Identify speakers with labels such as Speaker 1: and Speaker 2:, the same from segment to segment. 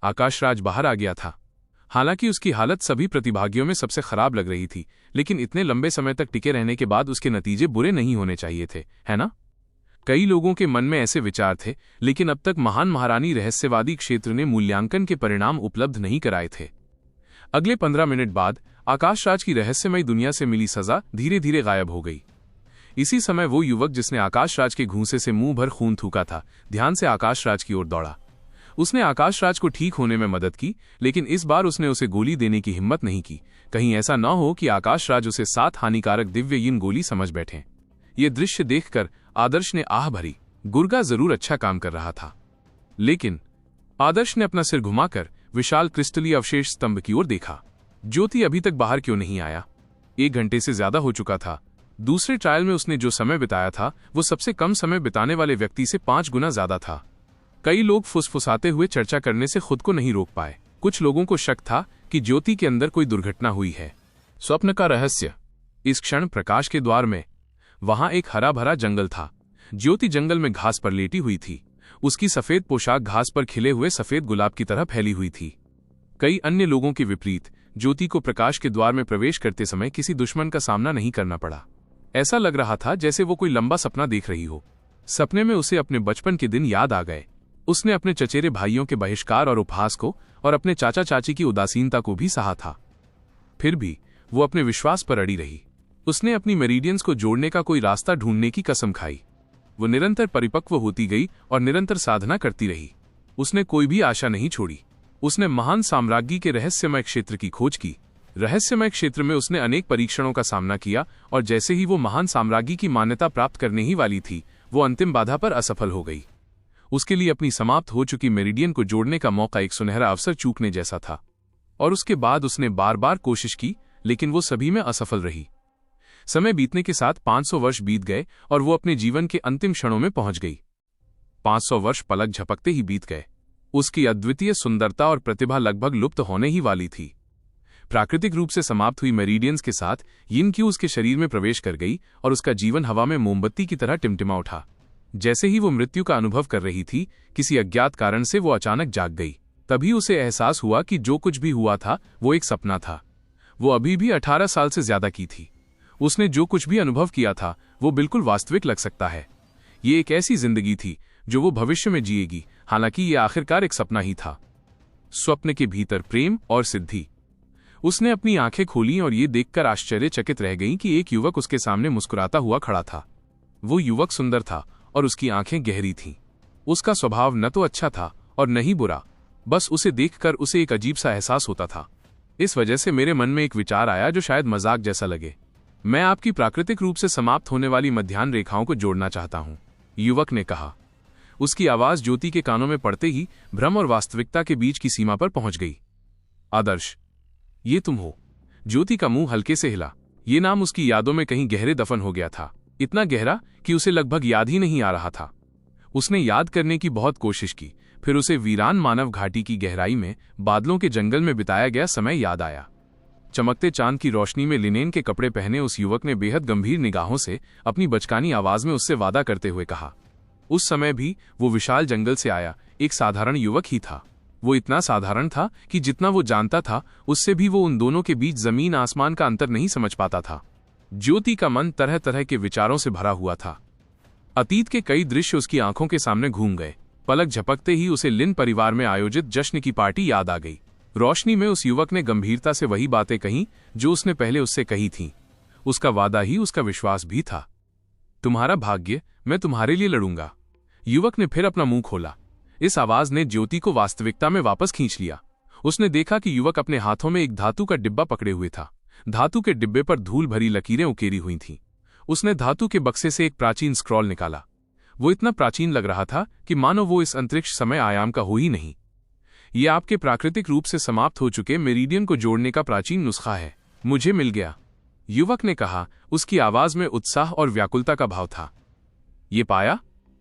Speaker 1: आकाशराज बाहर आ गया था। हालांकि उसकी हालत सभी प्रतिभागियों में सबसे खराब लग रही थी, लेकिन इतने लंबे समय तक टिके रहने के बाद उसके नतीजे बुरे नहीं होने चाहिए थे, है ना? कई लोगों के मन में ऐसे विचार थे, लेकिन अब तक महान महारानी रहस्यवादी क्षेत्र ने मूल्यांकन के परिणाम उपलब्ध नहीं कराए थे। अगले 15 मिनट बाद आकाशराज की रहस्यमयी दुनिया से मिली सजा धीरे धीरे गायब हो गई। इसी समय वो युवक जिसने आकाशराज के घूंसे से मुंह भर खून थूका था, ध्यान से आकाशराज की ओर दौड़ा। उसने आकाशराज को ठीक होने में मदद की, लेकिन इस बार उसने उसे गोली देने की हिम्मत नहीं की। कहीं ऐसा न हो कि आकाशराज उसे 7 हानिकारक दिव्यहीन गोली समझ बैठे। ये दृश्य देखकर आदर्श ने आह भरी। गुर्गा जरूर अच्छा काम कर रहा था, लेकिन आदर्श ने अपना सिर घुमाकर विशाल क्रिस्टलीय अवशेष स्तंभ की ओर देखा। ज्योति अभी तक बाहर क्यों नहीं आया? 1 घंटे से ज्यादा हो चुका था। दूसरे ट्रायल में उसने जो समय बिताया था वो सबसे कम समय बिताने वाले व्यक्ति से 5 गुना ज्यादा था। कई लोग फुसफुसाते हुए चर्चा करने से खुद को नहीं रोक पाए। कुछ लोगों को शक था कि ज्योति के अंदर कोई दुर्घटना हुई है। स्वप्न का रहस्य। इस क्षण प्रकाश के द्वार में वहां एक हरा भरा जंगल था। ज्योति जंगल में घास पर लेटी हुई थी। उसकी सफेद पोशाक घास पर खिले हुए सफेद गुलाब की तरह फैली हुई थी। कई अन्य लोगों के विपरीत ज्योति को प्रकाश के द्वार में प्रवेश करते समय किसी दुश्मन का सामना नहीं करना पड़ा। ऐसा लग रहा था जैसे वो कोई लंबा सपना देख रही हो। सपने में उसे अपने बचपन के दिन याद आ गए। उसने अपने चचेरे भाइयों के बहिष्कार और उपहास को और अपने चाचा चाची की उदासीनता को भी सहा था। फिर भी वो अपने विश्वास पर अड़ी रही। उसने अपनी मेरिडियंस को जोड़ने का कोई रास्ता ढूंढने की कसम खाई। वो निरंतर परिपक्व होती गई और निरंतर साधना करती रही। उसने कोई भी आशा नहीं छोड़ी। उसने महान साम्राज्ञी के रहस्यमय क्षेत्र की खोज की। रहस्यमय क्षेत्र में उसने अनेक परीक्षणों का सामना किया, और जैसे ही वो महान साम्राज्ञी की मान्यता प्राप्त करने ही वाली थी, वो अंतिम बाधा पर असफल हो गई। उसके लिए अपनी समाप्त हो चुकी मेरिडियन को जोड़ने का मौका एक सुनहरा अवसर चूकने जैसा था। और उसके बाद उसने बार बार कोशिश की, लेकिन वो सभी में असफल रही। समय बीतने के साथ 500 वर्ष बीत गए और वो अपने जीवन के अंतिम क्षणों में पहुंच गई। 500 वर्ष पलक झपकते ही बीत गए। उसकी अद्वितीय सुंदरता और प्रतिभा लगभग लुप्त होने ही वाली थी। प्राकृतिक रूप से समाप्त हुई मेरिडियंस के साथ यिन क्यू उसके शरीर में प्रवेश कर गई और उसका जीवन हवा में मोमबत्ती की तरह टिमटिमा उठा। जैसे ही वो मृत्यु का अनुभव कर रही थी, किसी अज्ञात कारण से वो अचानक जाग गई। तभी उसे एहसास हुआ कि जो कुछ भी हुआ था वो एक सपना था। वो अभी भी 18 साल से ज्यादा की थी। उसने जो कुछ भी अनुभव किया था वो बिल्कुल वास्तविक लग सकता है। ये एक ऐसी जिंदगी थी जो वो भविष्य में जिएगी, हालांकि ये आखिरकार एक सपना ही था। स्वप्न के भीतर प्रेम और सिद्धि। उसने अपनी आंखें खोली और ये देखकर आश्चर्यचकित रह गई कि एक युवक उसके सामने मुस्कुराता हुआ खड़ा था। वो युवक सुंदर था और उसकी आंखें गहरी थीं। उसका स्वभाव न तो अच्छा था और न ही बुरा, बस उसे देखकर उसे एक अजीब सा एहसास होता था। इस वजह से मेरे मन में एक विचार आया जो शायद मजाक जैसा लगे। मैं आपकी प्राकृतिक रूप से समाप्त होने वाली मध्याह्न रेखाओं को जोड़ना चाहता हूं, युवक ने कहा। उसकी आवाज ज्योति के कानों में पड़ते ही भ्रम और वास्तविकता के बीच की सीमा पर पहुंच गई। आदर्श, ये तुम हो? ज्योति का मुंह हल्के से हिला। ये नाम उसकी यादों में कहीं गहरे दफन हो गया था, इतना गहरा कि उसे लगभग याद ही नहीं आ रहा था। उसने याद करने की बहुत कोशिश की, फिर उसे वीरान मानव घाटी की गहराई में बादलों के जंगल में बिताया गया समय याद आया। चमकते चांद की रोशनी में लिनेन के कपड़े पहने उस युवक ने बेहद गंभीर निगाहों से अपनी बचकानी आवाज में उससे वादा करते हुए कहा। उस समय भी वो विशाल जंगल से आया एक साधारण युवक ही था। वो इतना साधारण था कि जितना वो जानता था उससे भी वो उन दोनों के बीच जमीन आसमान का अंतर नहीं समझ पाता था। ज्योति का मन तरह तरह के विचारों से भरा हुआ था। अतीत के कई दृश्य उसकी आंखों के सामने घूम गए। पलक झपकते ही उसे लिन परिवार में आयोजित जश्न की पार्टी याद आ गई। रोशनी में उस युवक ने गंभीरता से वही बातें कहीं जो उसने पहले उससे कही थीं। उसका वादा ही उसका विश्वास भी था। तुम्हारा भाग्य, मैं तुम्हारे लिए लड़ूंगा। युवक ने फिर अपना मुंह खोला। इस आवाज ने ज्योति को वास्तविकता में वापस खींच लिया। उसने देखा कि युवक अपने हाथों में एक धातु का डिब्बा पकड़े हुए था। धातु के डिब्बे पर धूल भरी लकीरें उकेरी हुई थीं। उसने धातु के बक्से से एक प्राचीन स्क्रॉल निकाला। वो इतना प्राचीन लग रहा था कि मानो वो इस अंतरिक्ष समय आयाम का हो ही नहीं। ये आपके प्राकृतिक रूप से समाप्त हो चुके मेरिडियन को जोड़ने का प्राचीन नुस्खा है। मुझे मिल गया, युवक ने कहा। उसकी आवाज में उत्साह और व्याकुलता का भाव था। ये पाया?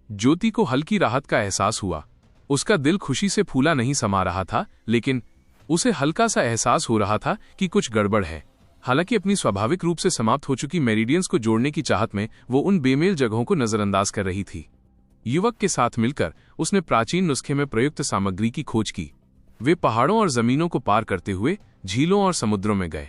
Speaker 1: ज्योति को हल्की राहत का एहसास हुआ। उसका दिल खुशी से फूला नहीं समा रहा था, लेकिन उसे हल्का सा एहसास हो रहा था कि कुछ गड़बड़ है। हालांकि अपनी स्वाभाविक रूप से समाप्त हो चुकी मेरिडियंस को जोड़ने की चाहत में वो उन बेमेल जगहों को नजरअंदाज कर रही थी। युवक के साथ मिलकर उसने प्राचीन नुस्खे में प्रयुक्त सामग्री की खोज की। वे पहाड़ों और जमीनों को पार करते हुए झीलों और समुद्रों में गए।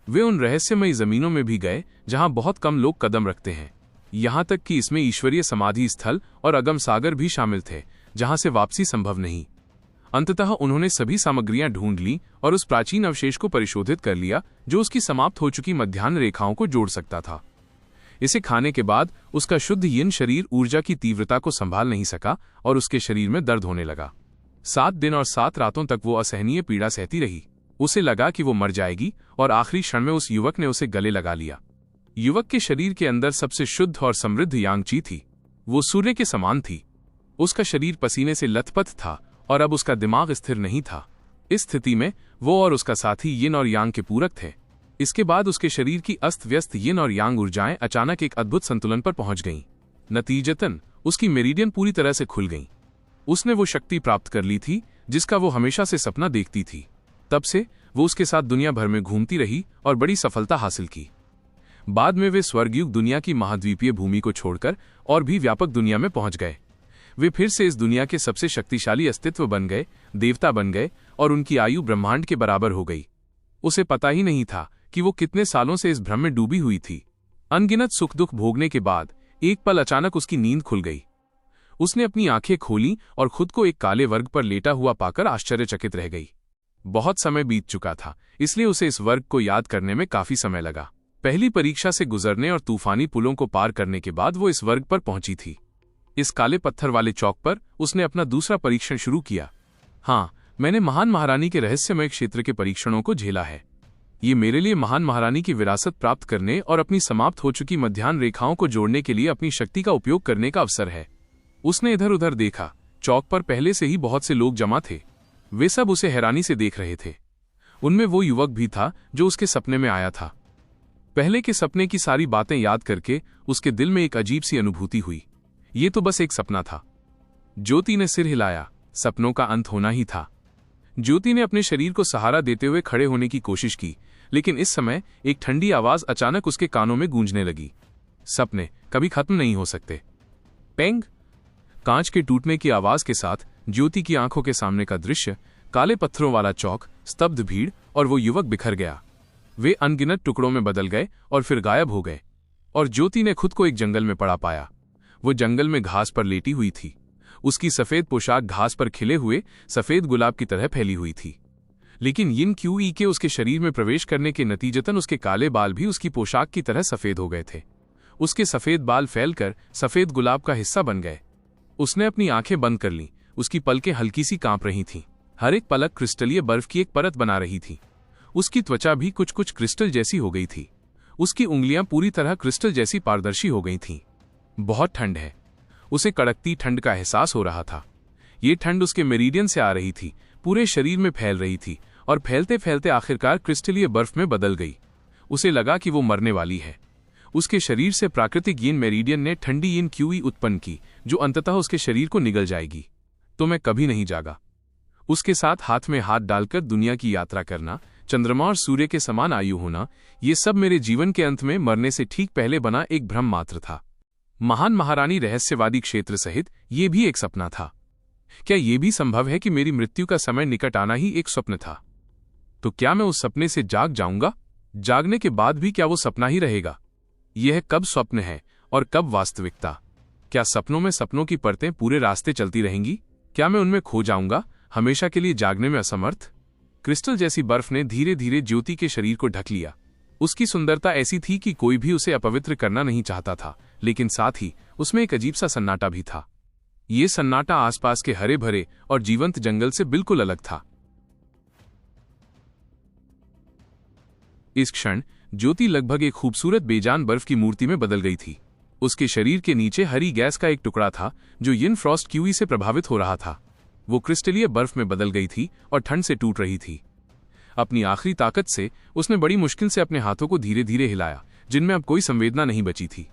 Speaker 1: वे उन रहस्यमयी जमीनों में भी गए जहां बहुत कम लोग कदम रखते हैं, यहां तक कि इसमें ईश्वरीय समाधि स्थल और अगम सागर भी शामिल थे जहां से वापसी संभव नहीं। अंततः उन्होंने सभी सामग्रियां ढूंढ ली और उस प्राचीन अवशेष को परिशोधित कर लिया जो उसकी समाप्त हो चुकी मध्याह्न रेखाओं को जोड़ सकता था। इसे खाने के बाद उसका शुद्ध यिन शरीर ऊर्जा की तीव्रता को संभाल नहीं सका और उसके शरीर में दर्द होने लगा। 7 दिन और 7 रातों तक वो असहनीय पीड़ा सहती रही। उसे लगा कि वो मर जाएगी और आखिरी क्षण में उस युवक ने उसे गले लगा लिया। युवक के शरीर के अंदर सबसे शुद्ध और समृद्ध यांगची थी। वो सूर्य के समान थी। उसका शरीर पसीने से लथपथ था और अब उसका दिमाग स्थिर नहीं था। इस स्थिति में वो और उसका साथी यिन और यांग के पूरक थे। इसके बाद उसके शरीर की अस्त व्यस्त यिन और यांग ऊर्जाएं अचानक एक अद्भुत संतुलन पर पहुंच गईं। नतीजतन उसकी मेरिडियन पूरी तरह से खुल गईं। उसने वो शक्ति प्राप्त कर ली थी जिसका वो हमेशा से सपना देखती थी। तब से वो उसके साथ दुनिया भर में घूमती रही और बड़ी सफलता हासिल की। बाद में वे स्वर्गयुग दुनिया की महाद्वीपीय भूमि को छोड़कर और भी व्यापक दुनिया में पहुंच गए। वे फिर से इस दुनिया के सबसे शक्तिशाली अस्तित्व बन गए, देवता बन गए और उनकी आयु ब्रह्मांड के बराबर हो गई। उसे पता ही नहीं था कि वो कितने सालों से इस भ्रम में डूबी हुई थी। अनगिनत सुख दुख भोगने के बाद एक पल अचानक उसकी नींद खुल गई। उसने अपनी आंखें खोली और खुद को एक काले वर्ग पर लेटा हुआ पाकर आश्चर्यचकित रह गई। बहुत समय बीत चुका था, इसलिए उसे इस वर्ग को याद करने में काफी समय लगा। पहली परीक्षा से गुजरने और तूफानी पुलों को पार करने के बाद वो इस वर्ग पर पहुंची थी। इस काले पत्थर वाले चौक पर उसने अपना दूसरा परीक्षण शुरू किया। हाँ, मैंने महान महारानी के रहस्यमय क्षेत्र के परीक्षणों को झेला है। ये मेरे लिए महान महारानी की विरासत प्राप्त करने और अपनी समाप्त हो चुकी मध्याह्न रेखाओं को जोड़ने के लिए अपनी शक्ति का उपयोग करने का अवसर है। उसने इधर उधर देखा। चौक पर पहले से ही बहुत से लोग जमा थे। वे सब उसे हैरानी से देख रहे थे। उनमें वो युवक भी था जो उसके सपने में आया था। पहले के सपने की सारी बातें याद करके उसके दिल में एक अजीब सी अनुभूति हुई। ये तो बस एक सपना था। ज्योति ने सिर हिलाया। सपनों का अंत होना ही था। ज्योति ने अपने शरीर को सहारा देते हुए खड़े होने की कोशिश की, लेकिन इस समय एक ठंडी आवाज अचानक उसके कानों में गूंजने लगी। सपने कभी खत्म नहीं हो सकते। पेंग। कांच के टूटने की आवाज के साथ ज्योति की आंखों के सामने का दृश्य, काले पत्थरों वाला चौक, स्तब्ध भीड़ और वो युवक बिखर गया। वे अनगिनत टुकड़ों में बदल गए और फिर गायब हो गए। और ज्योति ने खुद को एक जंगल में पड़ा पाया। वो जंगल में घास पर लेटी हुई थी। उसकी सफेद पोशाक घास पर खिले हुए सफेद गुलाब की तरह फैली हुई थी। लेकिन यिन क्यूई के उसके शरीर में प्रवेश करने के नतीजतन उसके काले बाल भी उसकी पोशाक की तरह सफेद हो गए थे। उसके सफेद बाल फैलकर सफेद गुलाब का हिस्सा बन गए। उसने अपनी आंखें बंद कर लीं। उसकी पलकें हल्की सी कांप रही थीं। हर एक पलक क्रिस्टलीय बर्फ की एक परत बना रही थी। उसकी त्वचा भी कुछ कुछ क्रिस्टल जैसी हो गई थी। उसकी उंगलियां पूरी तरह क्रिस्टल जैसी पारदर्शी हो गई थीं। बहुत ठंड है। उसे कड़कती ठंड का एहसास हो रहा था। ये ठंड उसके मेरिडियन से आ रही थी, पूरे शरीर में फैल रही थी और फैलते फैलते आखिरकार क्रिस्टलीय बर्फ में बदल गई। उसे लगा कि वो मरने वाली है। उसके शरीर से प्राकृतिक यिन मेरिडियन ने ठंडी यिन क्यूई उत्पन्न की, जो अंततः उसके शरीर को निगल जाएगी। तो मैं कभी नहीं जागा। उसके साथ हाथ में हाथ डालकर दुनिया की यात्रा करना, चंद्रमा और सूर्य के समान आयु होना, ये सब मेरे जीवन के अंत में मरने से ठीक पहले बना एक भ्रम मात्र था। महान महारानी रहस्यवादी क्षेत्र सहित ये भी एक सपना था। क्या ये भी संभव है कि मेरी मृत्यु का समय निकट आना ही एक स्वप्न था? तो क्या मैं उस सपने से जाग जाऊंगा? जागने के बाद भी क्या वो सपना ही रहेगा? यह कब स्वप्न है और कब वास्तविकता? क्या सपनों में सपनों की परतें पूरे रास्ते चलती रहेंगी? क्या मैं उनमें खो जाऊंगा, हमेशा के लिए जागने में असमर्थ? क्रिस्टल जैसी बर्फ ने धीरे धीरे ज्योति के शरीर को ढक लिया। उसकी सुंदरता ऐसी थी कि कोई भी उसे अपवित्र करना नहीं चाहता था, लेकिन साथ ही उसमें एक अजीब सा सन्नाटा भी था। ये सन्नाटा आसपास के हरे भरे और जीवंत जंगल से बिल्कुल अलग था। इस क्षण ज्योति लगभग एक खूबसूरत बेजान बर्फ की मूर्ति में बदल गई थी। उसके शरीर के नीचे हरी गैस का एक टुकड़ा था जो यिन फ्रॉस्ट क्यूई से प्रभावित हो रहा था। वो क्रिस्टलीय बर्फ में बदल गई थी और ठंड से टूट रही थी। अपनी आखिरी ताकत से उसने बड़ी मुश्किल से अपने हाथों को धीरे धीरे हिलाया, जिनमें अब कोई संवेदना नहीं बची थी।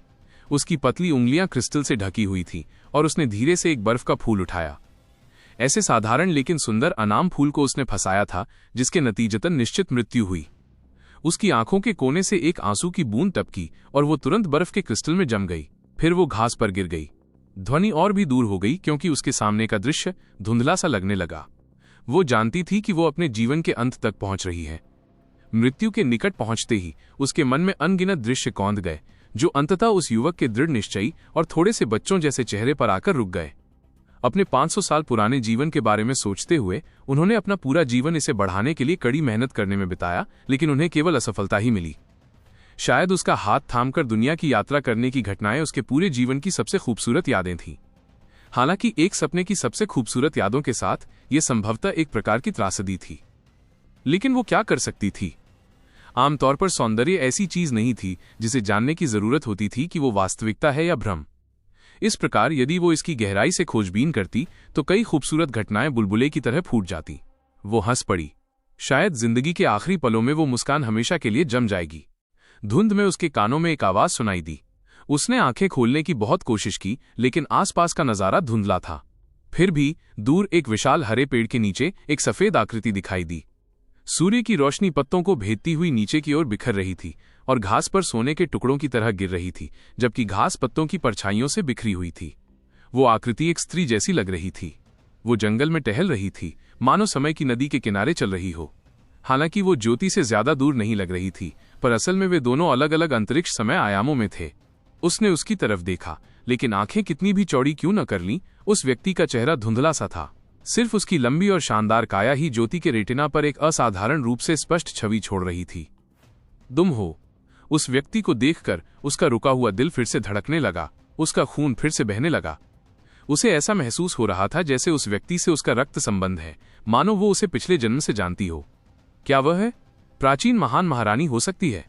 Speaker 1: उसकी पतली उंगलियां क्रिस्टल से ढकी हुई थी और उसने धीरे से एक बर्फ का फूल उठाया। ऐसे साधारण लेकिन सुंदर अनाम फूल को उसने फंसाया था, जिसके नतीजतन निश्चित मृत्यु हुई। उसकी आंखों के कोने से एक आंसू की बूंद टपकी और वो तुरंत बर्फ के क्रिस्टल में जम गई। फिर वो घास पर गिर गई। ध्वनि और भी दूर हो गई क्योंकि उसके सामने का दृश्य धुंधला सा लगने लगा। वो जानती थी कि वो अपने जीवन के अंत तक पहुंच रही है। मृत्यु के निकट पहुंचते ही उसके मन में अनगिनत दृश्य कौंध गए, जो अंततः उस युवक के दृढ़ निश्चयी और थोड़े से बच्चों जैसे चेहरे पर आकर रुक गए। अपने 500 साल पुराने जीवन के बारे में सोचते हुए उन्होंने अपना पूरा जीवन इसे बढ़ाने के लिए कड़ी मेहनत करने में बिताया, लेकिन उन्हें केवल असफलता ही मिली। शायद उसका हाथ थामकर दुनिया की यात्रा करने की घटनाएं उसके पूरे जीवन की सबसे खूबसूरत यादें थीं। हालांकि एक सपने की सबसे खूबसूरत यादों के साथ ये संभवतः एक प्रकार की त्रासदी थी। लेकिन वो क्या कर सकती थी? आमतौर पर सौंदर्य ऐसी चीज नहीं थी जिसे जानने की जरूरत होती थी कि वो वास्तविकता है या भ्रम। इस प्रकार यदि वो इसकी गहराई से खोजबीन करती तो कई खूबसूरत घटनाएं बुलबुले की तरह फूट जाती। वो हंस पड़ी। शायद जिंदगी के आखिरी पलों में वो मुस्कान हमेशा के लिए जम जाएगी। धुंध में उसके कानों में एक आवाज सुनाई दी। उसने आंखें खोलने की बहुत कोशिश की, लेकिन आसपास का नजारा धुंधला था। फिर भी दूर एक विशाल हरे पेड़ के नीचे एक सफेद आकृति दिखाई दी। सूर्य की रोशनी पत्तों को भेदती हुई नीचे की ओर बिखर रही थी और घास पर सोने के टुकड़ों की तरह गिर रही थी, जबकि घास पत्तों की परछाइयों से बिखरी हुई थी। वो आकृति एक स्त्री जैसी लग रही थी। वो जंगल में टहल रही थी, मानो समय की नदी के किनारे चल रही हो। हालांकि वो ज्योति से ज्यादा दूर नहीं लग रही थी, पर असल में वे दोनों अलग अलग अंतरिक्ष समय आयामों में थे। उसने उसकी तरफ देखा, लेकिन आंखें कितनी भी चौड़ी क्यों न कर लीं, उस व्यक्ति का चेहरा धुंधला सा था। सिर्फ उसकी लंबी और शानदार काया ही ज्योति के रेटिना पर एक असाधारण रूप से स्पष्ट छवि छोड़ रही थी। तुम हो। उस व्यक्ति को देखकर उसका रुका हुआ दिल फिर से धड़कने लगा, उसका खून फिर से बहने लगा। उसे ऐसा महसूस हो रहा था जैसे उस व्यक्ति से उसका रक्त संबंध है, मानो वो उसे पिछले जन्म से जानती हो। क्या वह है? प्राचीन महान महारानी हो सकती है?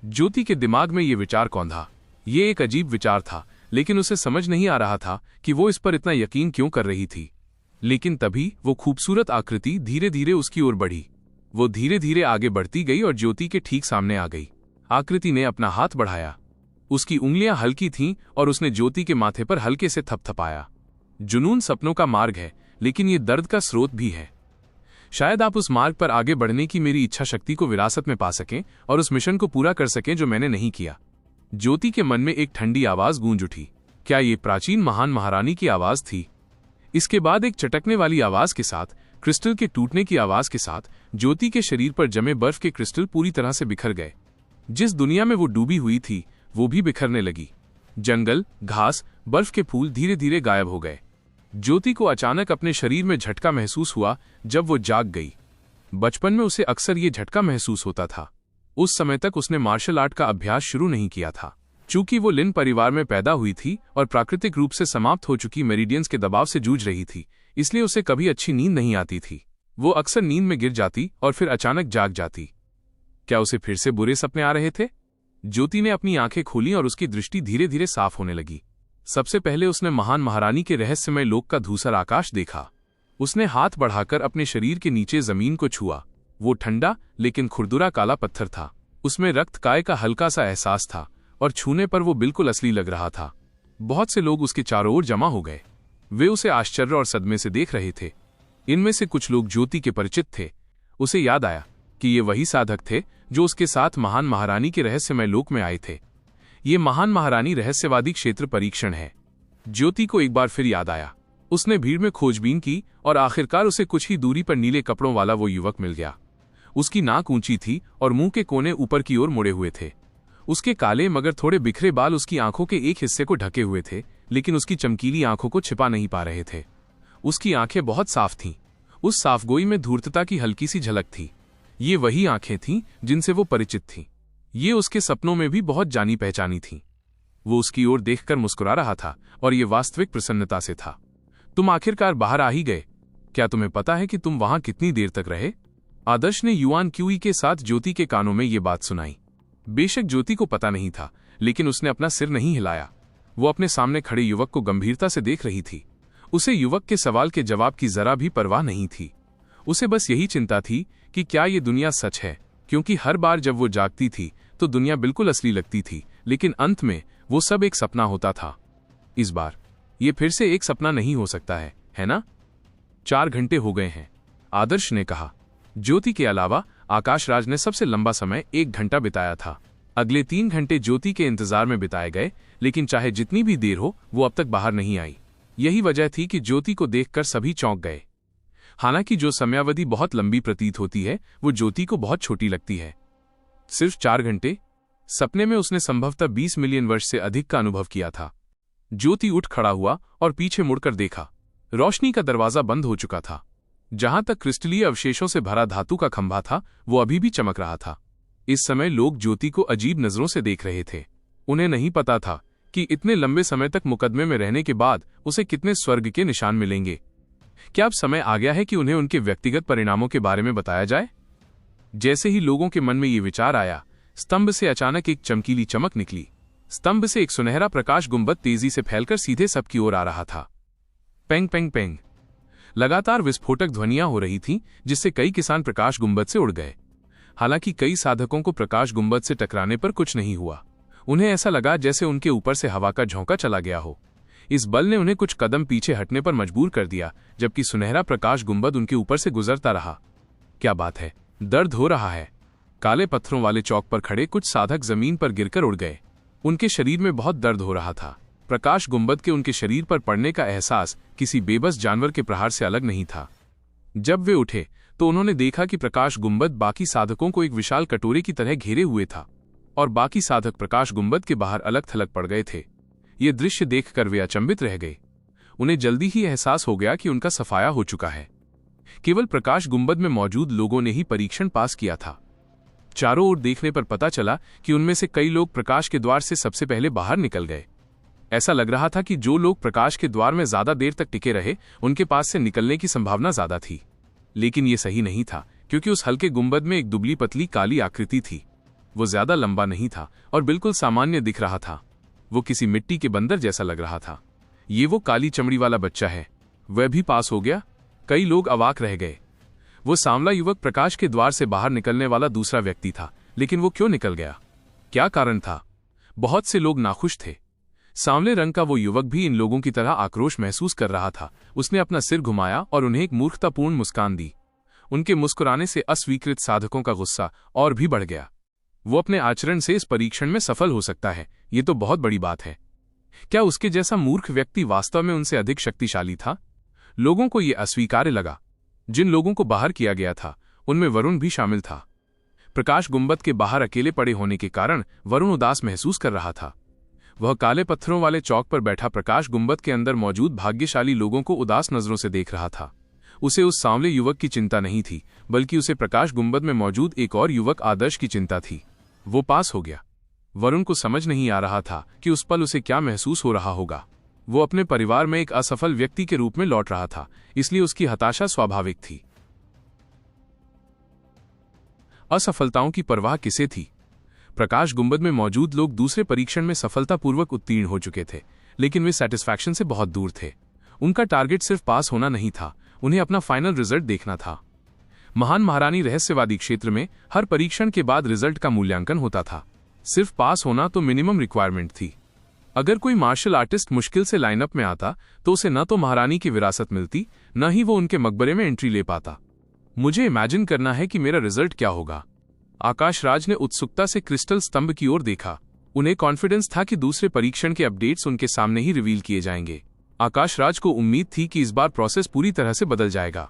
Speaker 1: ज्योति के दिमाग में ये विचार कौंधा। ये एक अजीब विचार था, लेकिन उसे समझ नहीं आ रहा था कि वो इस पर इतना यकीन क्यों कर रही थी। लेकिन तभी वो खूबसूरत आकृति धीरे धीरे उसकी ओर बढ़ी। वो धीरे धीरे आगे बढ़ती गई और ज्योति के ठीक सामने आ गई। आकृति ने अपना हाथ बढ़ाया। उसकी उंगलियां हल्की थीं और उसने ज्योति के माथे पर हल्के से थपथपाया। जुनून सपनों का मार्ग है, लेकिन ये दर्द का स्रोत भी है। शायद आप उस मार्ग पर आगे बढ़ने की मेरी इच्छा शक्ति को विरासत में पा सकें और उस मिशन को पूरा कर सकें जो मैंने नहीं किया। ज्योति के मन में एक ठंडी आवाज गूंज उठी। क्या ये प्राचीन महान महारानी की आवाज थी? इसके बाद एक चटकने वाली आवाज के साथ, क्रिस्टल के टूटने की आवाज के साथ, ज्योति के शरीर पर जमे बर्फ के क्रिस्टल पूरी तरह से बिखर गए। जिस दुनिया में वो डूबी हुई थी वो भी बिखरने लगी। जंगल, घास, बर्फ के फूल धीरे धीरे गायब हो गए। ज्योति को अचानक अपने शरीर में झटका महसूस हुआ जब वो जाग गई। बचपन में उसे अक्सर ये झटका महसूस होता था। उस समय तक उसने मार्शल आर्ट का अभ्यास शुरू नहीं किया था। चूंकि वो लिन परिवार में पैदा हुई थी और प्राकृतिक रूप से समाप्त हो चुकी मेरिडियंस के दबाव से जूझ रही थी, इसलिए उसे कभी अच्छी नींद नहीं आती थी। वो अक्सर नींद में गिर जाती और फिर अचानक जाग जाती। क्या उसे फिर से बुरे सपने आ रहे थे? ज्योति ने अपनी आंखें खोली और उसकी दृष्टि धीरे धीरे साफ होने लगी। सबसे पहले उसने महान महारानी के रहस्यमय लोक का धूसर आकाश देखा। उसने हाथ बढ़ाकर अपने शरीर के नीचे जमीन को छुआ। वो ठंडा लेकिन खुरदुरा काला पत्थर था। उसमें रक्त काय का हल्का सा एहसास था और छूने पर वो बिल्कुल असली लग रहा था। बहुत से लोग उसके चारों ओर जमा हो गए। वे उसे आश्चर्य और सदमे से देख रहे थे। इनमें से कुछ लोग ज्योति के परिचित थे। उसे याद आया कि ये वही साधक थे जो उसके साथ महान महारानी के रहस्यमय लोक में आए थे। ये महान महारानी रहस्यवादी क्षेत्र परीक्षण है। ज्योति को एक बार फिर याद आया। उसने भीड़ में खोजबीन की और आखिरकार उसे कुछ ही दूरी पर नीले कपड़ों वाला वो युवक मिल गया। उसकी नाक ऊंची थी और मुंह के कोने ऊपर की ओर मुड़े हुए थे। उसके काले मगर थोड़े बिखरे बाल उसकी आंखों के एक हिस्से को ढके हुए थे, लेकिन उसकी चमकीली आंखों को छिपा नहीं पा रहे थे। उसकी आंखें बहुत साफ थीं। उस साफगोई में धूर्तता की हल्की सी झलक थी। ये वही आंखें थीं जिनसे वो परिचित थीं। ये उसके सपनों में भी बहुत जानी पहचानी थीं। वो उसकी ओर देखकर मुस्कुरा रहा था और ये वास्तविक प्रसन्नता से था। तुम आखिरकार बाहर आ ही गए। क्या तुम्हें पता है कि तुम वहां कितनी देर तक रहे? आदर्श ने युआन क्यूई के साथ ज्योति के कानों में ये बात सुनाई। बेशक ज्योति को पता नहीं था, लेकिन उसने अपना सिर नहीं हिलाया। वो अपने सामने खड़े युवक को गंभीरता से देख रही थी। उसे युवक के सवाल के जवाब की जरा भी परवाह नहीं थी। उसे बस यही चिंता थी कि क्या ये दुनिया सच है, क्योंकि हर बार जब वो जागती थी तो दुनिया बिल्कुल असली लगती थी, लेकिन अंत में वो सब एक सपना होता था। इस बार ये फिर से एक सपना नहीं हो सकता है ना? 4 घंटे हो गए हैं, आदर्श ने कहा। ज्योति के अलावा आकाश राज ने सबसे लंबा समय 1 घंटा बिताया था। अगले 3 घंटे ज्योति के इंतजार में बिताए गए, लेकिन चाहे जितनी भी देर हो वो अब तक बाहर नहीं आई। यही वजह थी कि ज्योति को देखकर सभी चौंक गए। हालांकि जो समयावधि बहुत लंबी प्रतीत होती है वो ज्योति को बहुत छोटी लगती है। सिर्फ 4 घंटे। सपने में उसने संभवतः 20 मिलियन वर्ष से अधिक का अनुभव किया था। ज्योति उठ खड़ा हुआ और पीछे मुड़कर देखा। रोशनी का दरवाजा बंद हो चुका था। जहां तक क्रिस्टलीय अवशेषों से भरा धातु का खंभा था वो अभी भी चमक रहा था। इस समय लोग ज्योति को अजीब नजरों से देख रहे थे। उन्हें नहीं पता था कि इतने लंबे समय तक मुकदमे में रहने के बाद उसे कितने स्वर्ग के निशान मिलेंगे। क्या अब समय आ गया है कि उन्हें उनके व्यक्तिगत परिणामों के बारे में बताया जाए? जैसे ही लोगों के मन में ये विचार आया, स्तंभ से अचानक एक चमकीली चमक निकली। स्तंभ से एक सुनहरा प्रकाश गुंबद तेजी से फैलकर सीधे सबकी ओर आ रहा था। पेंग पेंग पेंग। लगातार विस्फोटक ध्वनियां हो रही थीं, जिससे कई किसान प्रकाश गुंबद से उड़ गए। हालांकि कई साधकों को प्रकाश गुंबद से टकराने पर कुछ नहीं हुआ। उन्हें ऐसा लगा जैसे उनके ऊपर से हवा का झोंका चला गया हो। इस बल ने उन्हें कुछ कदम पीछे हटने पर मजबूर कर दिया, जबकि सुनहरा प्रकाश गुंबद उनके ऊपर से गुजरता रहा। क्या बात है, दर्द हो रहा है। काले पत्थरों वाले चौक पर खड़े कुछ साधक जमीन पर गिरकर उड़ गए। उनके शरीर में बहुत दर्द हो रहा था। प्रकाश गुंबद के उनके शरीर पर पड़ने का एहसास किसी बेबस जानवर के प्रहार से अलग नहीं था। जब वे उठे तो उन्होंने देखा कि प्रकाश गुंबद बाकी साधकों को एक विशाल कटोरे की तरह घेरे हुए था और बाकी साधक प्रकाश गुंबद के बाहर अलग थलग पड़ गए थे। ये दृश्य देखकर वे अचंभित रह गए। उन्हें जल्दी ही एहसास हो गया कि उनका सफाया हो चुका है। केवल प्रकाश गुंबद में मौजूद लोगों ने ही परीक्षण पास किया था। चारों ओर देखने पर पता चला कि उनमें से कई लोग प्रकाश के द्वार से सबसे पहले बाहर निकल गए। ऐसा लग रहा था कि जो लोग प्रकाश के द्वार में ज्यादा देर तक टिके रहे उनके पास से निकलने की संभावना ज्यादा थी। लेकिन ये सही नहीं था, क्योंकि उस हल्के गुंबद में एक दुबली पतली काली आकृति थी। वो ज्यादा लंबा नहीं था और बिल्कुल सामान्य दिख रहा था। वो किसी मिट्टी के बंदर जैसा लग रहा था। ये वो काली चमड़ी वाला बच्चा है। वह भी पास हो गया। कई लोग अवाक रह गए। वो सांवला युवक प्रकाश के द्वार से बाहर निकलने वाला दूसरा व्यक्ति था, लेकिन वो क्यों निकल गया? क्या कारण था? बहुत से लोग नाखुश थे। सांवले रंग का वो युवक भी इन लोगों की तरह आक्रोश महसूस कर रहा था। उसने अपना सिर घुमाया और उन्हें एक मूर्खतापूर्ण मुस्कान दी। उनके मुस्कुराने से अस्वीकृत साधकों का गुस्सा और भी बढ़ गया। वो अपने आचरण से इस परीक्षण में सफल हो सकता है, ये तो बहुत बड़ी बात है। क्या उसके जैसा मूर्ख व्यक्ति वास्तव में उनसे अधिक शक्तिशाली था? लोगों को ये अस्वीकार्य लगा। जिन लोगों को बाहर किया गया था उनमें वरुण भी शामिल था। प्रकाश गुंबद के बाहर अकेले पड़े होने के कारण वरुण उदास महसूस कर रहा था। वह काले पत्थरों वाले चौक पर बैठा प्रकाश गुंबद के अंदर मौजूद भाग्यशाली लोगों को उदास नजरों से देख रहा था। उसे उस सांवले युवक की चिंता नहीं थी, बल्कि उसे प्रकाश गुंबद में मौजूद एक और युवक आदर्श की चिंता थी। वो पास हो गया। वरुण को समझ नहीं आ रहा था कि उस पल उसे क्या महसूस हो रहा होगा। वो अपने परिवार में एक असफल व्यक्ति के रूप में लौट रहा था, इसलिए उसकी हताशा स्वाभाविक थी। असफलताओं की परवाह किसे थी? प्रकाश गुंबद में मौजूद लोग दूसरे परीक्षण में सफलतापूर्वक उत्तीर्ण हो चुके थे, लेकिन वे सैटिस्फैक्शन से बहुत दूर थे। उनका टारगेट सिर्फ पास होना नहीं था, उन्हें अपना फाइनल रिजल्ट देखना था। महान महारानी रहस्यवादी क्षेत्र में हर परीक्षण के बाद रिजल्ट का मूल्यांकन होता था। सिर्फ पास होना तो मिनिमम रिक्वायरमेंट थी। अगर कोई मार्शल आर्टिस्ट मुश्किल से लाइनअप में आता तो उसे न तो महारानी की विरासत मिलती, न ही वो उनके मकबरे में एंट्री ले पाता। मुझे इमेजिन करना है कि मेरा रिजल्ट क्या होगा। आकाश राज ने उत्सुकता से क्रिस्टल स्तंभ की ओर देखा। उन्हें कॉन्फिडेंस था कि दूसरे परीक्षण के अपडेट्स उनके सामने ही रिवील किए जाएंगे। आकाश राज को उम्मीद थी कि इस बार प्रोसेस पूरी तरह से बदल जाएगा।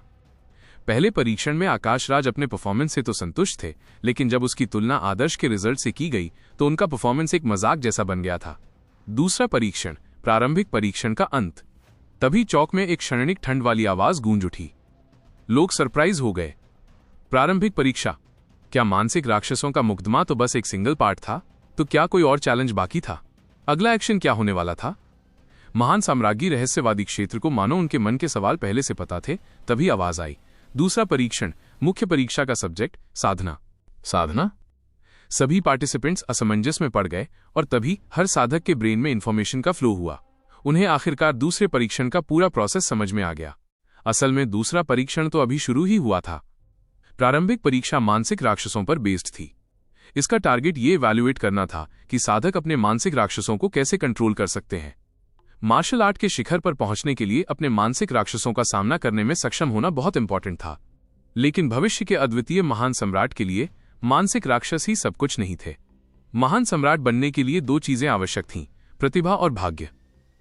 Speaker 1: पहले परीक्षण में आकाश राज अपने परफॉर्मेंस से तो संतुष्ट थे, लेकिन जब उसकी तुलना आदर्श के रिजल्ट से की गई तो उनका परफॉर्मेंस एक मजाक जैसा बन गया था। दूसरा परीक्षण, प्रारंभिक परीक्षण का अंत। तभी चौक में एक क्षणिक ठंड वाली आवाज गूंज उठी। लोग सरप्राइज हो गए। प्रारंभिक परीक्षा? क्या मानसिक राक्षसों का मुकदमा तो बस एक सिंगल पार्ट था? तो क्या कोई और चैलेंज बाकी था? अगला एक्शन क्या होने वाला था? महान साम्राज्ञी रहस्यवादी क्षेत्र को मानो उनके मन के सवाल पहले से पता थे। तभी आवाज आई, दूसरा परीक्षण, मुख्य परीक्षा का सब्जेक्ट साधना। साधना? सभी पार्टिसिपेंट्स असमंजस में पड़ गए और तभी हर साधक के ब्रेन में इंफॉर्मेशन का फ्लो हुआ। उन्हें आखिरकार दूसरे परीक्षण का पूरा प्रोसेस समझ में आ गया। असल में दूसरा परीक्षण तो अभी शुरू ही हुआ था। प्रारंभिक परीक्षा मानसिक राक्षसों पर बेस्ड थी। इसका टारगेट ये इवैल्यूएट करना था कि साधक अपने मानसिक राक्षसों को कैसे कंट्रोल कर सकते हैं। मार्शल आर्ट के शिखर पर पहुंचने के लिए अपने मानसिक राक्षसों का सामना करने में सक्षम होना बहुत इंपॉर्टेंट था। लेकिन भविष्य के अद्वितीय महान सम्राट के लिए मानसिक राक्षस ही सब कुछ नहीं थे। महान सम्राट बनने के लिए दो चीजें आवश्यक थीं, प्रतिभा और भाग्य।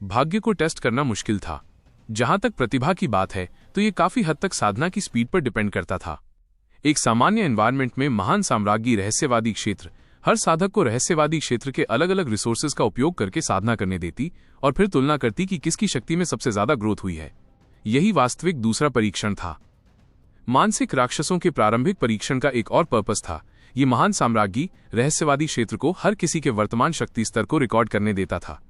Speaker 1: भाग्य को टेस्ट करना मुश्किल था। जहां तक प्रतिभा की बात है, तो ये काफी हद तक साधना की स्पीड पर डिपेंड करता था। एक सामान्य एनवायरनमेंट में महान साम्राज्ञी रहस्यवादी क्षेत्र हर साधक को रहस्यवादी क्षेत्र के अलग अलग रिसोर्सेज का उपयोग करके साधना करने देती और फिर तुलना करती कि किसकी शक्ति में सबसे ज्यादा ग्रोथ हुई है। यही वास्तविक दूसरा परीक्षण था। मानसिक राक्षसों के प्रारंभिक परीक्षण का एक और पर्पस था। ये महान साम्राज्ञी रहस्यवादी क्षेत्र को हर किसी के वर्तमान शक्ति स्तर को रिकॉर्ड करने देता था।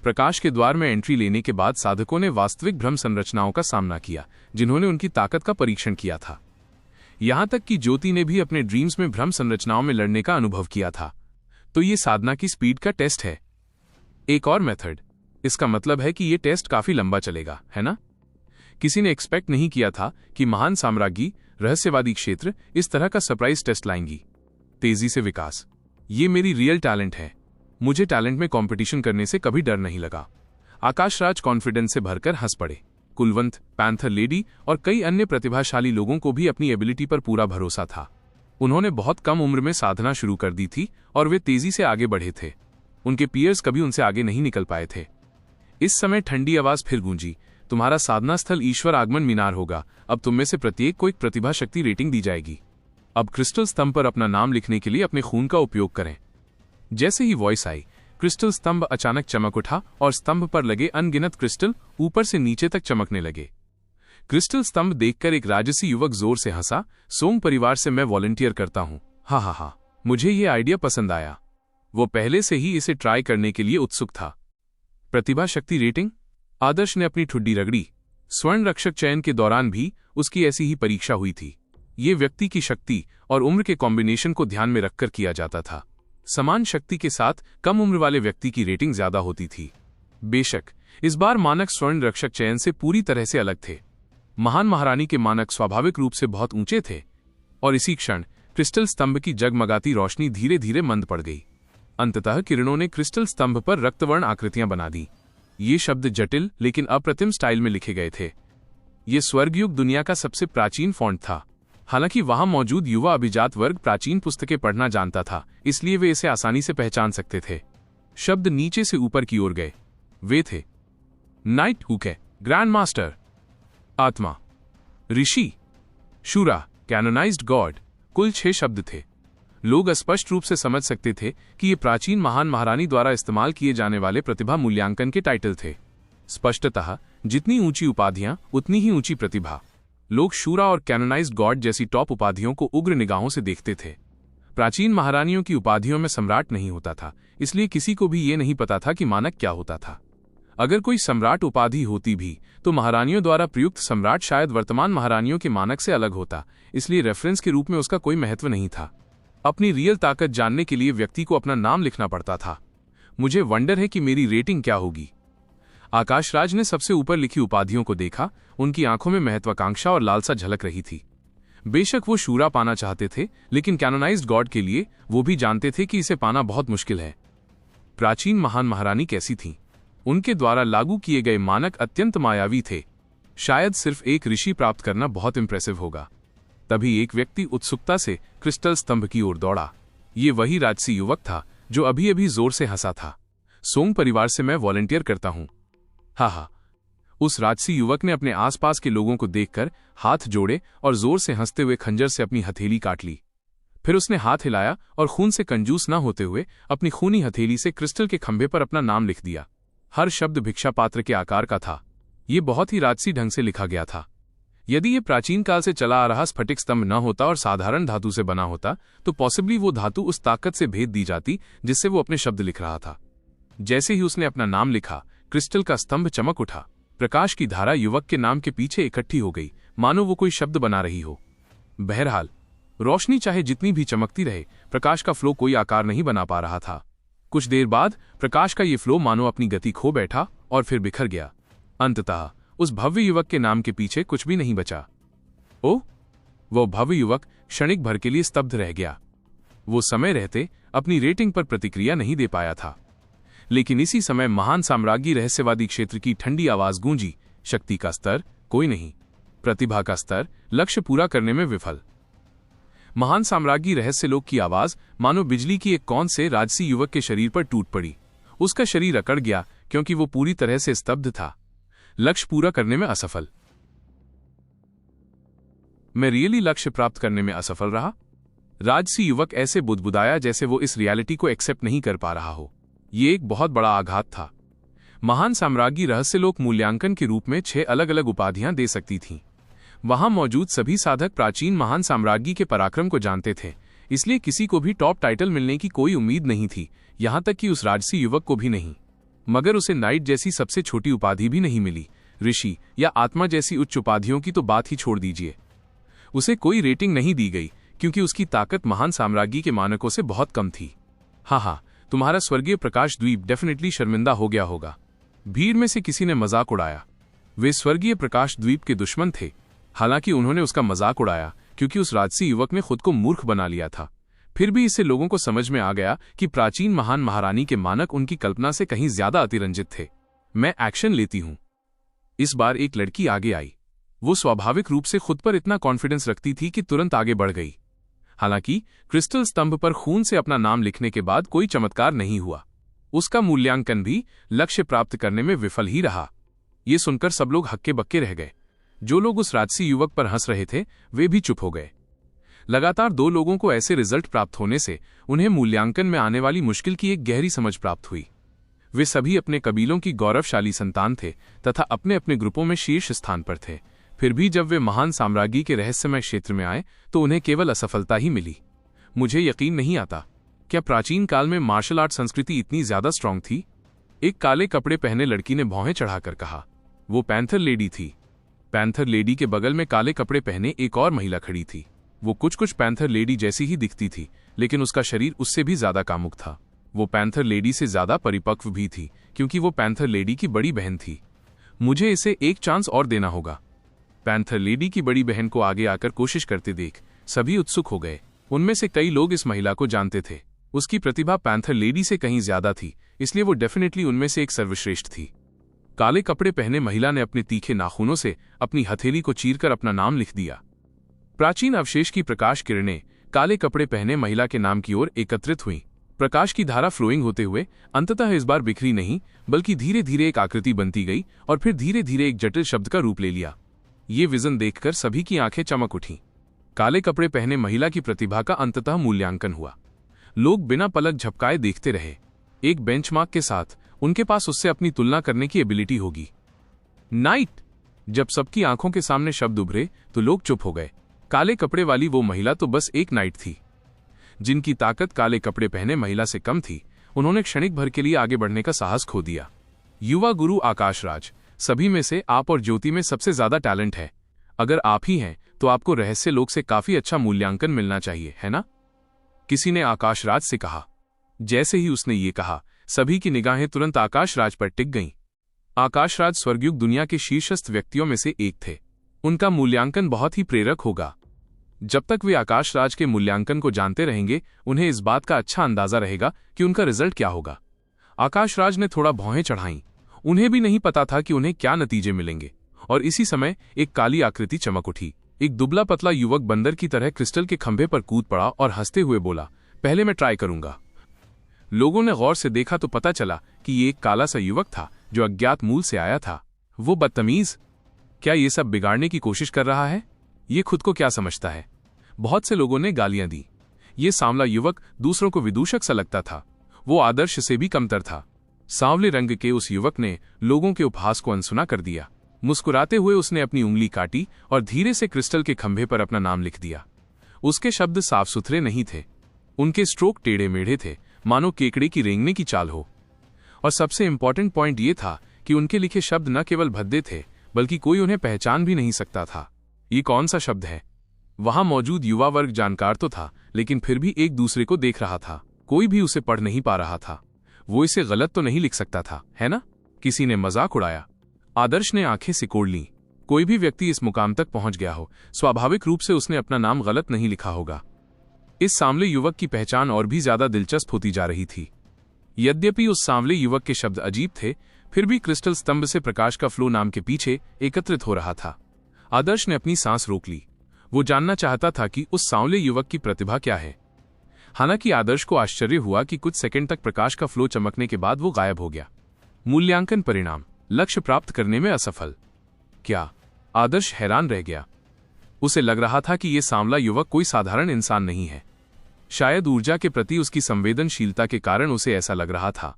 Speaker 1: प्रकाश के द्वार में एंट्री लेने के बाद साधकों ने वास्तविक भ्रम संरचनाओं का सामना किया, जिन्होंने उनकी ताकत का परीक्षण किया था। यहां तक कि ज्योति ने भी अपने ड्रीम्स में भ्रम संरचनाओं में लड़ने का अनुभव किया था। तो ये साधना की स्पीड का टेस्ट है। एक और मेथड, इसका मतलब है कि ये टेस्ट काफी लंबा चलेगा, है ना? किसी ने एक्सपेक्ट नहीं किया था कि महान साम्राज्ञी रहस्यवादी क्षेत्र इस तरह का सरप्राइज टेस्ट लाएंगी। तेजी से विकास, ये मेरी रियल टैलेंट है। मुझे टैलेंट में कंपटीशन करने से कभी डर नहीं लगा। आकाश राज कॉन्फिडेंस से भरकर हंस पड़े। कुलवंत, पैंथर लेडी और कई अन्य प्रतिभाशाली लोगों को भी अपनी एबिलिटी पर पूरा भरोसा था। उन्होंने बहुत कम उम्र में साधना शुरू कर दी थी और वे तेजी से आगे बढ़े थे। उनके पीयर्स कभी उनसे आगे नहीं निकल पाए थे। इस समय ठंडी आवाज फिर गूंजी, तुम्हारा साधना स्थल ईश्वर आगमन मीनार होगा। अब तुम में से प्रत्येक को एक प्रतिभा शक्ति रेटिंग दी जाएगी। अब क्रिस्टल स्तंभ पर अपना नाम लिखने के लिए अपने खून का उपयोग करें। जैसे ही वॉइस आई, क्रिस्टल स्तंभ अचानक चमक उठा और स्तंभ पर लगे अनगिनत क्रिस्टल ऊपर से नीचे तक चमकने लगे। क्रिस्टल स्तंभ देखकर एक राजसी युवक जोर से हंसा। सोंग परिवार से मैं वॉलंटियर करता हूं। हा, मुझे ये आइडिया पसंद आया। वो पहले से ही इसे ट्राई करने के लिए उत्सुक था। प्रतिभा शक्ति रेटिंग? आदर्श ने अपनी ठुड्डी रगड़ी। स्वर्ण रक्षक चयन के दौरान भी उसकी ऐसी ही परीक्षा हुई थी। ये व्यक्ति की शक्ति और उम्र के कॉम्बिनेशन को ध्यान में रखकर किया जाता था। समान शक्ति के साथ कम उम्र वाले व्यक्ति की रेटिंग ज्यादा होती थी। बेशक इस बार मानक स्वर्ण रक्षक चयन से पूरी तरह से अलग थे। महान महारानी के मानक स्वाभाविक रूप से बहुत ऊंचे थे और इसी क्षण क्रिस्टल स्तंभ की जगमगाती रोशनी धीरे धीरे मंद पड़ गई। अंततः किरणों ने क्रिस्टल स्तंभ पर रक्तवर्ण आकृतियां बना दी। ये शब्द जटिल लेकिन अप्रतिम स्टाइल में लिखे गए थे। ये स्वर्गयुग दुनिया का सबसे प्राचीन फॉन्ट था। हालांकि वहां मौजूद युवा अभिजात वर्ग प्राचीन पुस्तकें पढ़ना जानता था, इसलिए वे इसे आसानी से पहचान सकते थे। शब्द नीचे से ऊपर की ओर गए। वे थे नाइट हुके, ग्रैंड मास्टर, आत्मा, ऋषि, शूरा, कैनोनाइज्ड गॉड। कुल 6 शब्द थे। लोग स्पष्ट रूप से समझ सकते थे कि ये प्राचीन महान महारानी द्वारा इस्तेमाल किए जाने वाले प्रतिभा मूल्यांकन के टाइटल थे। स्पष्टतः जितनी ऊंची उपाधियां उतनी ही ऊंची प्रतिभा। लोग शूरा और कैनोनाइज्ड गॉड जैसी टॉप उपाधियों को उग्र निगाहों से देखते थे। प्राचीन महारानियों की उपाधियों में सम्राट नहीं होता था, इसलिए किसी को भी ये नहीं पता था कि मानक क्या होता था। अगर कोई सम्राट उपाधि होती भी तो महारानियों द्वारा प्रयुक्त सम्राट शायद वर्तमान महारानियों के मानक से अलग होता, इसलिए रेफरेंस के रूप में उसका कोई महत्व नहीं था। अपनी रियल ताकत जानने के लिए व्यक्ति को अपना नाम लिखना पड़ता था। मुझे वंडर है कि मेरी रेटिंग क्या होगी। आकाशराज ने सबसे ऊपर लिखी उपाधियों को देखा। उनकी आंखों में महत्वाकांक्षा और लालसा झलक रही थी। बेशक वो शूरा पाना चाहते थे, लेकिन कैनोनाइज्ड गॉड के लिए वो भी जानते थे कि इसे पाना बहुत मुश्किल है। प्राचीन महान महारानी कैसी थीं? उनके द्वारा लागू किए गए मानक अत्यंत मायावी थे। शायद सिर्फ एक ऋषि प्राप्त करना बहुत इंप्रेसिव होगा। तभी एक व्यक्ति उत्सुकता से क्रिस्टल स्तंभ की ओर दौड़ा। ये वही राजसी युवक था जो अभी अभी जोर से हंसा था। सोंग परिवार से मैं वॉलंटियर करता हूं। हा। उस राजसी युवक ने अपने आसपास के लोगों को देखकर हाथ जोड़े और जोर से हंसते हुए खंजर से अपनी हथेली काट ली। फिर उसने हाथ हिलाया और खून से कंजूस न होते हुए अपनी खूनी हथेली से क्रिस्टल के खंभे पर अपना नाम लिख दिया। हर शब्द भिक्षा पात्र के आकार का था। ये बहुत ही राजसी ढंग से लिखा गया था। यदि ये प्राचीन काल से चला आ रहा स्फटिक स्तंभ न होता और साधारण धातु से बना होता, तो पॉसिबली वो धातु उस ताकत से भेद दी जाती जिससे वो अपने शब्द लिख रहा था। जैसे ही उसने अपना नाम लिखा, क्रिस्टल का स्तंभ चमक उठा। प्रकाश की धारा युवक के नाम के पीछे इकट्ठी हो गई, मानो वो कोई शब्द बना रही हो। बहरहाल रोशनी चाहे जितनी भी चमकती रहे, प्रकाश का फ्लो कोई आकार नहीं बना पा रहा था। कुछ देर बाद प्रकाश का ये फ्लो मानो अपनी गति खो बैठा और फिर बिखर गया। अंततः उस भव्य युवक के नाम के पीछे कुछ भी नहीं बचा। ओह, वो भव्य युवक क्षणिक भर के लिए स्तब्ध रह गया। वो समय रहते अपनी रेटिंग पर प्रतिक्रिया नहीं दे पाया था। लेकिन इसी समय महान साम्राज्ञी रहस्यवादी क्षेत्र की ठंडी आवाज गूंजी। शक्ति का स्तर कोई नहीं, प्रतिभा का स्तर लक्ष्य पूरा करने में विफल। महान साम्राज्ञी रहस्य लोक की आवाज मानो बिजली की एक कौन से राजसी युवक के शरीर पर टूट पड़ी। उसका शरीर अकड़ गया क्योंकि वो पूरी तरह से स्तब्ध था, लक्ष्य पूरा करने में असफल। मैं रियली लक्ष्य प्राप्त करने में असफल रहा। राजसी युवक ऐसे बुदबुदाया जैसे वो इस रियलिटी को एक्सेप्ट नहीं कर पा रहा हो। ये एक बहुत बड़ा आघात था। महान साम्राज्ञी रहस्यलोक मूल्यांकन के रूप में 6 अलग अलग उपाधियां दे सकती थीं। वहां मौजूद सभी साधक प्राचीन महान साम्राज्ञी के पराक्रम को जानते थे, इसलिए किसी को भी टॉप टाइटल मिलने की कोई उम्मीद नहीं थी, यहां तक कि उस राजसी युवक को भी नहीं। मगर उसे नाइट जैसी सबसे छोटी उपाधि भी नहीं मिली। ऋषि या आत्मा जैसी उच्च उपाधियों की तो बात ही छोड़ दीजिए। उसे कोई रेटिंग नहीं दी गई क्योंकि उसकी ताकत महान साम्राज्ञी के मानकों से बहुत कम थी। हाँ, तुम्हारा स्वर्गीय प्रकाश द्वीप डेफिनेटली शर्मिंदा हो गया होगा। भीड़ में से किसी ने मजाक उड़ाया। वे स्वर्गीय प्रकाश द्वीप के दुश्मन थे। हालांकि उन्होंने उसका मजाक उड़ाया क्योंकि उस राजसी युवक ने खुद को मूर्ख बना लिया था। फिर भी इससे लोगों को समझ में आ गया कि प्राचीन महान महारानी के मानक उनकी कल्पना से कहीं ज्यादा अतिरंजित थे। मैं एक्शन लेती हूं। इस बार एक लड़की आगे आई। वो स्वाभाविक रूप से खुद पर इतना कॉन्फिडेंस रखती थी कि तुरंत आगे बढ़ गई। हालांकि क्रिस्टल स्तंभ पर खून से अपना नाम लिखने के बाद कोई चमत्कार नहीं हुआ। उसका मूल्यांकन भी लक्ष्य प्राप्त करने में विफल ही रहा। ये सुनकर सब लोग हक्के बक्के रह गए। जो लोग उस राजसी युवक पर हंस रहे थे वे भी चुप हो गए। लगातार 2 लोगों को ऐसे रिजल्ट प्राप्त होने से उन्हें मूल्यांकन में आने वाली मुश्किल की एक गहरी समझ प्राप्त हुई। वे सभी अपने कबीलों की गौरवशाली संतान थे तथा अपने अपने ग्रुपों में शीर्ष स्थान पर थे। फिर भी जब वे महान साम्राज्ञी के रहस्यमय क्षेत्र में आए तो उन्हें केवल असफलता ही मिली। मुझे यकीन नहीं आता, क्या प्राचीन काल में मार्शल आर्ट संस्कृति इतनी ज्यादा स्ट्रांग थी? एक काले कपड़े पहने लड़की ने भौहें चढ़ाकर कहा। वो पैंथर लेडी थी। पैंथर लेडी के बगल में काले कपड़े पहने एक और महिला खड़ी थी। वो कुछ पैंथर लेडी जैसी ही दिखती थी, लेकिन उसका शरीर उससे भी ज्यादा कामुक था। वो पैंथर लेडी से ज्यादा परिपक्व भी थी क्योंकि वो पैंथर लेडी की बड़ी बहन थी। मुझे इसे एक चांस और देना होगा। पैंथर लेडी की बड़ी बहन को आगे आकर कोशिश करते देख सभी उत्सुक हो गए। उनमें से कई लोग इस महिला को जानते थे। उसकी प्रतिभा पैंथर लेडी से कहीं ज्यादा थी, इसलिए वो डेफिनेटली उनमें से एक सर्वश्रेष्ठ थी। काले कपड़े पहने महिला ने अपने तीखे नाखूनों से अपनी हथेली को चीरकर अपना नाम लिख दिया। प्राचीन अवशेष की प्रकाश किरणें काले कपड़े पहने महिला के नाम की ओर एकत्रित हुईं। प्रकाश की धारा फ्लोइंग होते हुए अंततः इस बार बिखरी नहीं बल्कि धीरे धीरे एक आकृति बनती गई और फिर धीरे धीरे एक जटिल शब्द का रूप ले लिया। ये विजन देखकर सभी की आंखें चमक उठीं। काले कपड़े पहने महिला की प्रतिभा का अंततः मूल्यांकन हुआ। लोग बिना पलक झपकाए देखते रहे। एक बेंचमार्क के साथ उनके पास उससे अपनी तुलना करने की एबिलिटी होगी। नाइट। जब सबकी आंखों के सामने शब्द उभरे तो लोग चुप हो गए। काले कपड़े वाली वो महिला तो बस एक नाइट थी। जिनकी ताकत काले कपड़े पहने महिला से कम थी, उन्होंने क्षणिक भर के लिए आगे बढ़ने का साहस खो दिया। युवा गुरु आकाश राज, सभी में से आप और ज्योति में सबसे ज्यादा टैलेंट है। अगर आप ही हैं तो आपको रहस्य लोक से काफी अच्छा मूल्यांकन मिलना चाहिए, है ना? किसी ने आकाश राज से कहा। जैसे ही उसने ये कहा सभी की निगाहें तुरंत आकाश राज पर टिक गईं। आकाश राज स्वर्गयुग दुनिया के शीर्षस्थ व्यक्तियों में से एक थे। उनका मूल्यांकन बहुत ही प्रेरक होगा। जब तक वे आकाश राज के मूल्यांकन को जानते रहेंगे उन्हें इस बात का अच्छा अंदाजा रहेगा कि उनका रिजल्ट क्या होगा। आकाश राज ने थोड़ा भौहें चढ़ाईं। उन्हें भी नहीं पता था कि उन्हें क्या नतीजे मिलेंगे। और इसी समय एक काली आकृति चमक उठी। एक दुबला पतला युवक बंदर की तरह क्रिस्टल के खंभे पर कूद पड़ा और हंसते हुए बोला, पहले मैं ट्राई करूंगा। लोगों ने गौर से देखा तो पता चला कि ये एक काला सा युवक था जो अज्ञात मूल से आया था। वो बदतमीज, क्या ये सब बिगाड़ने की कोशिश कर रहा है? ये खुद को क्या समझता है? बहुत से लोगों ने गालियां दी। ये सांवला युवक दूसरों को विदूषक सा लगता था। वो आदर्श से भी कमतर था। सांवले रंग के उस युवक ने लोगों के उपहास को अनसुना कर दिया। मुस्कुराते हुए उसने अपनी उंगली काटी और धीरे से क्रिस्टल के खंभे पर अपना नाम लिख दिया। उसके शब्द साफ सुथरे नहीं थे। उनके स्ट्रोक टेढ़े मेढ़े थे, मानो केकड़े की रेंगने की चाल हो। और सबसे इंपॉर्टेंट पॉइंट ये था कि उनके लिखे शब्द न केवल भद्दे थे बल्कि कोई उन्हें पहचान भी नहीं सकता था। ये कौन सा शब्द है? वहां मौजूद युवा वर्ग जानकार तो था, लेकिन फिर भी एक दूसरे को देख रहा था। कोई भी उसे पढ़ नहीं पा रहा था। वो इसे गलत तो नहीं लिख सकता था, है ना? किसी ने मजाक उड़ाया। आदर्श ने आंखें सिकोड़ लीं। कोई भी व्यक्ति इस मुकाम तक पहुंच गया हो, स्वाभाविक रूप से उसने अपना नाम गलत नहीं लिखा होगा। इस सांवले युवक की पहचान और भी ज्यादा दिलचस्प होती जा रही थी। यद्यपि उस सांवले युवक के शब्द अजीब थे, फिर भी क्रिस्टल स्तंभ से प्रकाश का फ्लो नाम के पीछे एकत्रित हो रहा था। आदर्श ने अपनी सांस रोक ली। वो जानना चाहता था कि उस सांवले युवक की प्रतिभा क्या है। हालांकि आदर्श को आश्चर्य हुआ कि कुछ सेकंड तक प्रकाश का फ्लो चमकने के बाद वो गायब हो गया। मूल्यांकन परिणाम, लक्ष्य प्राप्त करने में असफल। क्या? आदर्श हैरान रह गया। उसे लग रहा था कि ये सांवला युवक कोई साधारण इंसान नहीं है। शायद ऊर्जा के प्रति उसकी संवेदनशीलता के कारण उसे ऐसा लग रहा था।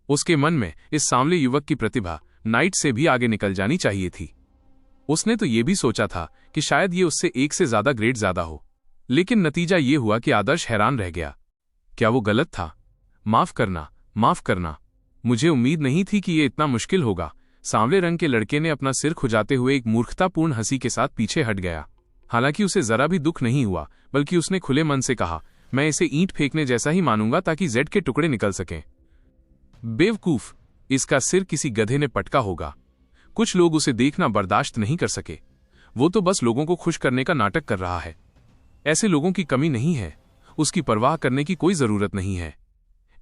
Speaker 1: उसके मन में इस सांवले युवक की प्रतिभा नाइट से भी आगे निकल जानी चाहिए थी। उसने तो ये भी सोचा था कि शायद ये उससे एक से ज्यादा ग्रेड ज्यादा हो, लेकिन नतीजा ये हुआ कि आदर्श हैरान रह गया। क्या वो गलत था? माफ करना, मुझे उम्मीद नहीं थी कि ये इतना मुश्किल होगा। सांवले रंग के लड़के ने अपना सिर खुजाते हुए एक मूर्खतापूर्ण हंसी के साथ पीछे हट गया। हालांकि उसे जरा भी दुख नहीं हुआ, बल्कि उसने खुले मन से कहा, मैं इसे ईंट फेंकने जैसा ही मानूंगा ताकि जेड के टुकड़े निकल सकें। बेवकूफ, इसका सिर किसी गधे ने पटका होगा। कुछ लोग उसे देखना बर्दाश्त नहीं कर सके। वो तो बस लोगों को खुश करने का नाटक कर रहा है। ऐसे लोगों की कमी नहीं है, उसकी परवाह करने की कोई जरूरत नहीं है।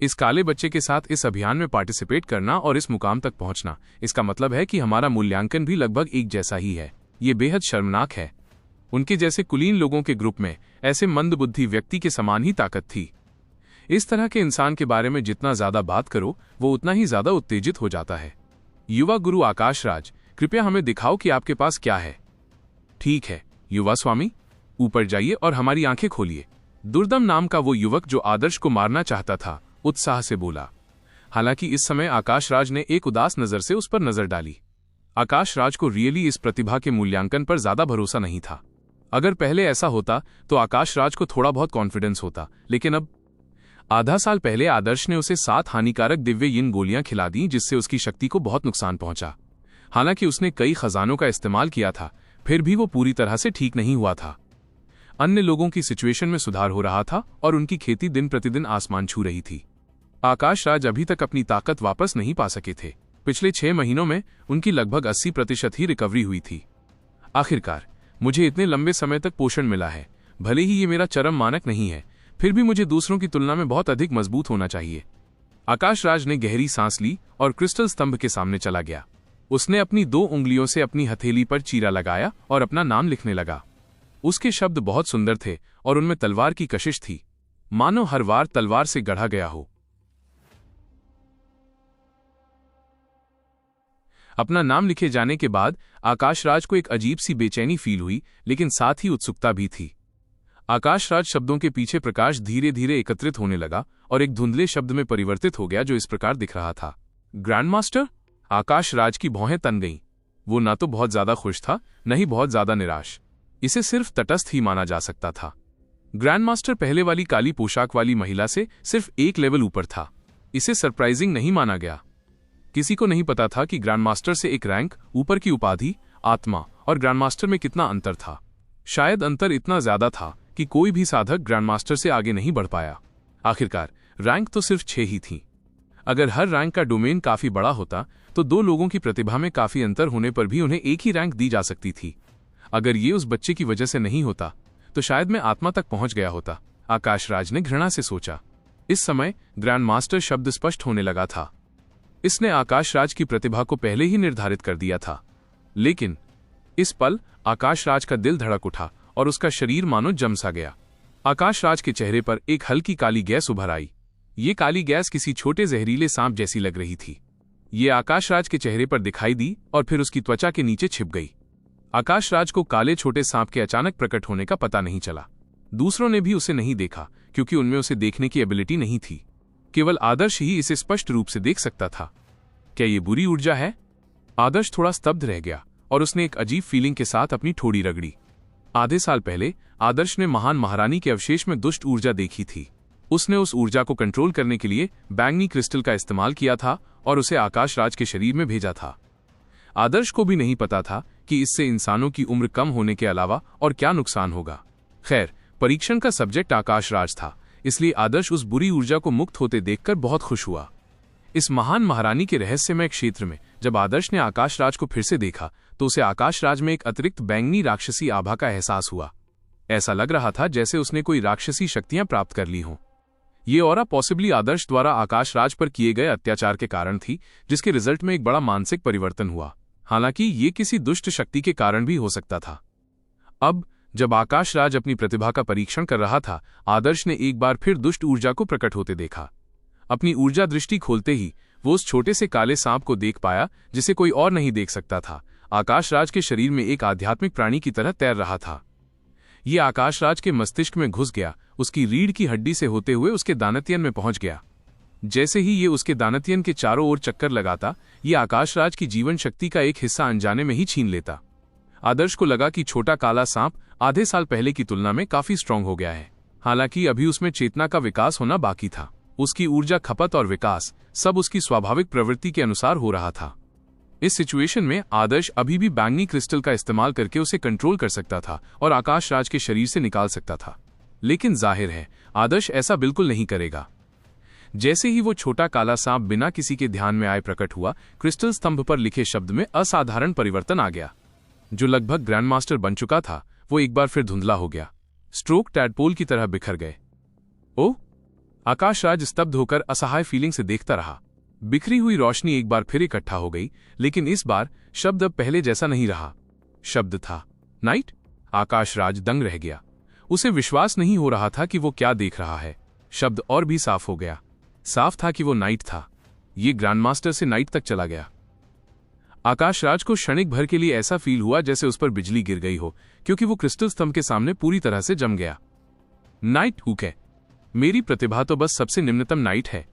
Speaker 1: इस काले बच्चे के साथ इस अभियान में पार्टिसिपेट करना और इस मुकाम तक पहुंचना, इसका मतलब है कि हमारा मूल्यांकन भी लगभग एक जैसा ही है। ये बेहद शर्मनाक है। उनके जैसे कुलीन लोगों के ग्रुप में ऐसे मंदबुद्धि व्यक्ति के समान ही ताकत थी। इस तरह के इंसान के बारे में जितना ज्यादा बात करो, वो उतना ही ज्यादा उत्तेजित हो जाता है। युवा गुरु आकाश राज, कृपया हमें दिखाओ कि आपके पास क्या है। ठीक है युवा स्वामी, ऊपर जाइए और हमारी आंखें खोलिए। दुर्दम नाम का वो युवक जो आदर्श को मारना चाहता था, उत्साह से बोला। हालांकि इस समय आकाश राज ने एक उदास नजर से उस पर नजर डाली। आकाश राज को रियली इस प्रतिभा के मूल्यांकन पर ज्यादा भरोसा नहीं था। अगर पहले ऐसा होता तो आकाश राज को थोड़ा बहुत कॉन्फिडेंस होता, लेकिन अब आधा साल पहले आदर्श ने उसे 7 हानिकारक दिव्य यिन गोलियां खिला दी, जिससे उसकी शक्ति को बहुत नुकसान पहुंचा। हालांकि उसने कई खजानों का इस्तेमाल किया था, फिर भी वो पूरी तरह से ठीक नहीं हुआ था। अन्य लोगों की सिचुएशन में सुधार हो रहा था और उनकी खेती दिन प्रतिदिन आसमान छू रही थी। आकाश राज अभी तक अपनी ताकत वापस नहीं पा सके थे। पिछले 6 महीनों में उनकी लगभग 80% ही रिकवरी हुई थी। आखिरकार मुझे इतने लंबे समय तक पोषण मिला है। भले ही ये मेरा चरम मानक नहीं है, फिर भी मुझे दूसरों की तुलना में बहुत अधिक मजबूत होना चाहिए। आकाश राज ने गहरी सांस ली और क्रिस्टल स्तंभ के सामने चला गया। उसने अपनी 2 उंगलियों से अपनी हथेली पर चीरा लगाया और अपना नाम लिखने लगा। उसके शब्द बहुत सुंदर थे और उनमें तलवार की कशिश थी, मानो हर वार तलवार से गढ़ा गया हो। अपना नाम लिखे जाने के बाद आकाश राज को एक अजीब सी बेचैनी फील हुई, लेकिन साथ ही उत्सुकता भी थी। आकाश राज शब्दों के पीछे प्रकाश धीरे धीरे एकत्रित होने लगा और एक धुंधले शब्द में परिवर्तित हो गया, जो इस प्रकार दिख रहा था। Grand master. आकाश राज की भौहें तन गईं। वो ना तो बहुत ज्यादा खुश था, न ही बहुत ज्यादा निराश। इसे सिर्फ तटस्थ ही माना जा सकता था। ग्रैंड मास्टर पहले वाली काली पोशाक वाली महिला से सिर्फ एक लेवल ऊपर था। इसे सरप्राइजिंग नहीं माना गया। किसी को नहीं पता था कि ग्रैंड मास्टर से एक रैंक ऊपर की उपाधि, आत्मा और ग्रैंड मास्टर में कितना अंतर था। शायद अंतर इतना ज्यादा था कि कोई भी साधक ग्रैंड मास्टर से आगे नहीं बढ़ पाया। आखिरकार रैंक तो सिर्फ 6 ही थी। अगर हर रैंक का डोमेन काफी बड़ा होता तो 2 लोगों की प्रतिभा में काफी अंतर होने पर भी उन्हें एक ही रैंक दी जा सकती थी। अगर ये उस बच्चे की वजह से नहीं होता तो शायद मैं आत्मा तक पहुंच गया होता, आकाश राज ने घृणा से सोचा। इस समय ग्रैंड मास्टर शब्द स्पष्ट होने लगा था। इसने आकाश राज की प्रतिभा को पहले ही निर्धारित कर दिया था, लेकिन इस पल आकाश राज का दिल धड़क उठा और उसका शरीर मानो जम सा गया। आकाश राज के चेहरे पर एक हल्की काली गैस उभर आई। ये काली गैस किसी छोटे जहरीले सांप जैसी लग रही थी। ये आकाश राज के चेहरे पर दिखाई दी और फिर उसकी त्वचा के नीचे छिप गई। आकाश राज को काले छोटे सांप के अचानक प्रकट होने का पता नहीं चला। दूसरों ने भी उसे नहीं देखा, क्योंकि उनमें उसे देखने की एबिलिटी नहीं थी। केवल आदर्श ही इसे स्पष्ट रूप से देख सकता था। क्या ये बुरी ऊर्जा है? आदर्श थोड़ा स्तब्ध रह गया और उसने एक अजीब फीलिंग के साथ अपनी ठोड़ी रगड़ी। आधे साल पहले आदर्श ने महान महारानी के अवशेष में दुष्ट ऊर्जा देखी थी। उसने उस ऊर्जा को कंट्रोल करने के लिए बैंगनी क्रिस्टल का इस्तेमाल किया था और उसे आकाश राज के शरीर में भेजा था। आदर्श को भी नहीं पता था कि इससे इंसानों की उम्र कम होने के अलावा और क्या नुकसान होगा। खैर, परीक्षण का सब्जेक्ट आकाश राज था, इसलिए आदर्श उस बुरी ऊर्जा को मुक्त होते देखकर बहुत खुश हुआ। इस महान महारानी के रहस्यमय क्षेत्र में जब आदर्श ने आकाश राज को फिर से देखा तो उसे आकाश राज में एक अतिरिक्त बैंगनी राक्षसी आभा का एहसास हुआ। ऐसा लग रहा था जैसे उसने कोई राक्षसी शक्तियां प्राप्त कर ली हों। ये ऑरा पॉसिबली आदर्श द्वारा आकाश राज पर किए गए अत्याचार के कारण थी, जिसके रिजल्ट में एक बड़ा मानसिक परिवर्तन हुआ। हालांकि ये किसी दुष्ट शक्ति के कारण भी हो सकता था। अब जब आकाश राज अपनी प्रतिभा का परीक्षण कर रहा था, आदर्श ने एक बार फिर दुष्ट ऊर्जा को प्रकट होते देखा। अपनी ऊर्जा दृष्टि खोलते ही वो उस छोटे से काले सांप को देख पाया जिसे कोई और नहीं देख सकता था। आकाश राज के शरीर में एक आध्यात्मिक प्राणी की तरह तैर रहा था। ये आकाशराज के मस्तिष्क में घुस गया, उसकी रीढ़ की हड्डी से होते हुए उसके दानत्यन में पहुंच गया। जैसे ही ये उसके दानत्यन के चारों ओर चक्कर लगाता, ये आकाशराज की जीवन शक्ति का एक हिस्सा अनजाने में ही छीन लेता। आदर्श को लगा कि छोटा काला सांप आधे साल पहले की तुलना में काफी स्ट्रांग हो गया है। हालांकि अभी उसमें चेतना का विकास होना बाकी था। उसकी ऊर्जा खपत और विकास सब उसकी स्वाभाविक प्रवृत्ति के अनुसार हो रहा था। इस सिचुएशन में आदर्श अभी भी बैंगनी क्रिस्टल का इस्तेमाल करके उसे कंट्रोल कर सकता था और आकाशराज के शरीर से निकाल सकता था। लेकिन जाहिर है आदर्श ऐसा बिल्कुल नहीं करेगा। जैसे ही वो छोटा काला सांप बिना किसी के ध्यान में आए प्रकट हुआ, क्रिस्टल स्तंभ पर लिखे शब्द में असाधारण परिवर्तन आ गया। जो लगभग ग्रैंड मास्टर बन चुका था वो एक बार फिर धुंधला हो गया। स्ट्रोक टैडपोल की तरह बिखर गए। ओह! आकाशराज स्तब्ध होकर असहाय फीलिंग से देखता रहा। बिखरी हुई रोशनी एक बार फिर इकट्ठा हो गई, लेकिन इस बार शब्द अब पहले जैसा नहीं रहा। शब्द था नाइट। आकाशराज दंग रह गया। उसे विश्वास नहीं हो रहा था कि वो क्या देख रहा है। शब्द और भी साफ हो गया। साफ था कि वो नाइट था। ये ग्रैंडमास्टर से नाइट तक चला गया। आकाशराज को क्षणिक भर के लिए ऐसा फील हुआ जैसे उस पर बिजली गिर गई हो, क्योंकि वो क्रिस्टल स्तंभ के सामने पूरी तरह से जम गया। नाइट हुक है। मेरी प्रतिभा तो बस सबसे निम्नतम नाइट है।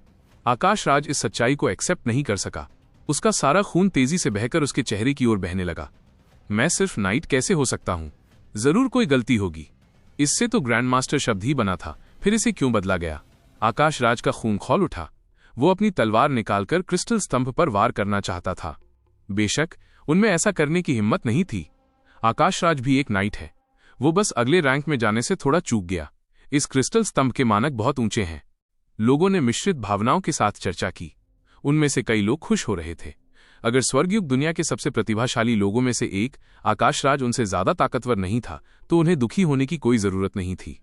Speaker 1: आकाशराज इस सच्चाई को एक्सेप्ट नहीं कर सका। उसका सारा खून तेजी से बहकर उसके चेहरे की ओर बहने लगा। मैं सिर्फ नाइट कैसे हो सकता हूं? जरूर कोई गलती होगी। इससे तो ग्रैंडमास्टर शब्द ही बना था, फिर इसे क्यों बदला गया? आकाशराज का खून खौल उठा। वो अपनी तलवार निकालकर क्रिस्टल स्तंभ पर वार करना चाहता था। बेशक उनमें ऐसा करने की हिम्मत नहीं थी। आकाशराज भी एक नाइट है। वो बस अगले रैंक में जाने से थोड़ा चूक गया। इस क्रिस्टल स्तंभ के मानक बहुत ऊंचे हैं। लोगों ने मिश्रित भावनाओं के साथ चर्चा की। उनमें से कई लोग खुश हो रहे थे। अगर स्वर्गयुग दुनिया के सबसे प्रतिभाशाली लोगों में से एक आकाशराज उनसे ज्यादा ताकतवर नहीं था, तो उन्हें दुखी होने की कोई जरूरत नहीं थी।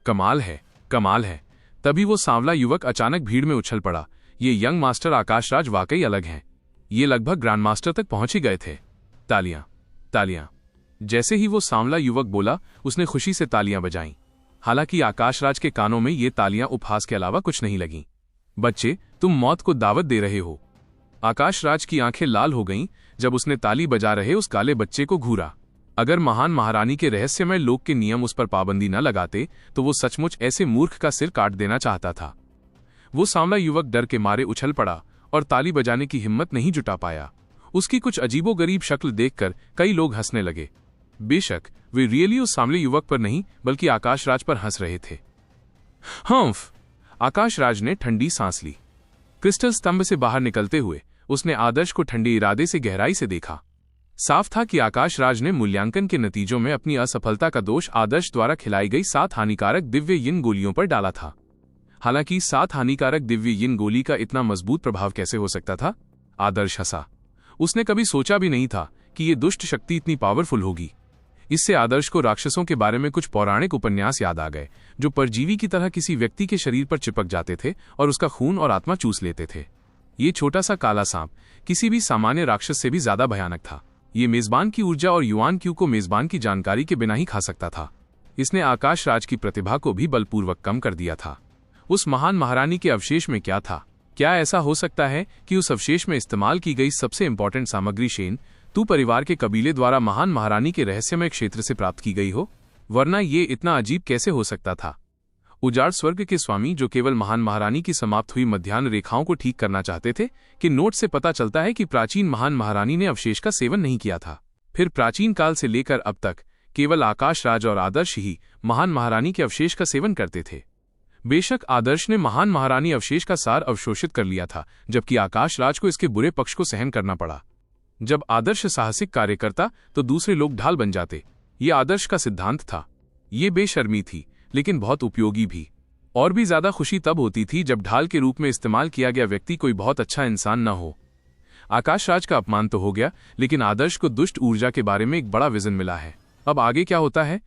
Speaker 1: कमाल है, कमाल है। तभी वो सांवला युवक अचानक भीड़ में उछल पड़ा। ये यंग मास्टर आकाशराज वाकई अलग हैं। ये लगभग ग्रैंड मास्टर तक पहुंच ही गए थे। तालियां, तालियां। जैसे ही वो सांवला युवक बोला, उसने खुशी से तालियां बजाईं। हालांकि आकाशराज के कानों में ये तालियां उपहास के अलावा कुछ नहीं लगीं। बच्चे, तुम मौत को दावत दे रहे हो। आकाशराज की आंखें लाल हो गईं जब उसने ताली बजा रहे उस काले बच्चे को घूरा। अगर महान महारानी के रहस्यमय लोक के नियम उस पर पाबंदी न लगाते, तो वो सचमुच ऐसे मूर्ख का सिर काट देना चाहता था। वो सांवला युवक डर के मारे उछल पड़ा और ताली बजाने की हिम्मत नहीं जुटा पाया। उसकी कुछ अजीबोगरीब शक्ल देखकर कई लोग हंसने लगे। बेशक वे रियली उस सांवले युवक पर नहीं, बल्कि आकाशराज पर हंस रहे थे। हम्फ! आकाशराज ने ठंडी सांस ली। क्रिस्टल स्तंभ से बाहर निकलते हुए उसने आदर्श को ठंडे इरादे से गहराई से देखा। साफ था कि आकाशराज ने मूल्यांकन के नतीजों में अपनी असफलता का दोष आदर्श द्वारा खिलाई गई 7 हानिकारक दिव्य यिन गोलियों पर डाला था। हालांकि 7 हानिकारक दिव्य यिन गोली का इतना मजबूत प्रभाव कैसे हो सकता था? आदर्श हंसा। उसने कभी सोचा भी नहीं था कि ये दुष्ट शक्ति इतनी पावरफुल होगी। इससे आदर्श को राक्षसों के बारे में कुछ पौराणिक उपन्यास याद आ गए, जो परजीवी की तरह किसी व्यक्ति के शरीर पर चिपक जाते थे और उसका खून और आत्मा चूस लेते थे। ये छोटा सा काला सांप किसी भी सामान्य राक्षस से भी ज्यादा भयानक था। ये मेजबान की ऊर्जा और युआन क्यू को मेजबान की जानकारी के बिना ही खा सकता था। इसने आकाशराज की प्रतिभा को भी बलपूर्वक कम कर दिया था। उस महान महारानी के अवशेष में क्या था? क्या ऐसा हो सकता है कि उस अवशेष में इस्तेमाल की गई सबसे इंपॉर्टेंट सामग्री शेन तू परिवार के कबीले द्वारा महान महारानी के रहस्यमय क्षेत्र से प्राप्त की गई हो? वरना ये इतना अजीब कैसे हो सकता था? उजाड़ स्वर्ग के स्वामी, जो केवल महान महारानी की समाप्त हुई मध्याह्न रेखाओं को ठीक करना चाहते थे, कि नोट से पता चलता है कि प्राचीन महान महारानी ने अवशेष का सेवन नहीं किया था। फिर प्राचीन काल से लेकर अब तक केवल आकाशराज और आदर्श ही महान महारानी के अवशेष का सेवन करते थे। बेशक आदर्श ने महान महारानी अवशेष का सार अवशोषित कर लिया था, जबकि आकाशराज को इसके बुरे पक्ष को सहन करना पड़ा। जब आदर्श साहसिक कार्य करता तो दूसरे लोग ढाल बन जाते। ये आदर्श का सिद्धांत था। ये बेशर्मी थी, लेकिन बहुत उपयोगी भी। और भी ज्यादा खुशी तब होती थी जब ढाल के रूप में इस्तेमाल किया गया व्यक्ति कोई बहुत अच्छा इंसान न हो। आकाशराज का अपमान तो हो गया, लेकिन आदर्श को दुष्ट ऊर्जा के बारे में एक बड़ा विजन मिला है। अब आगे क्या होता है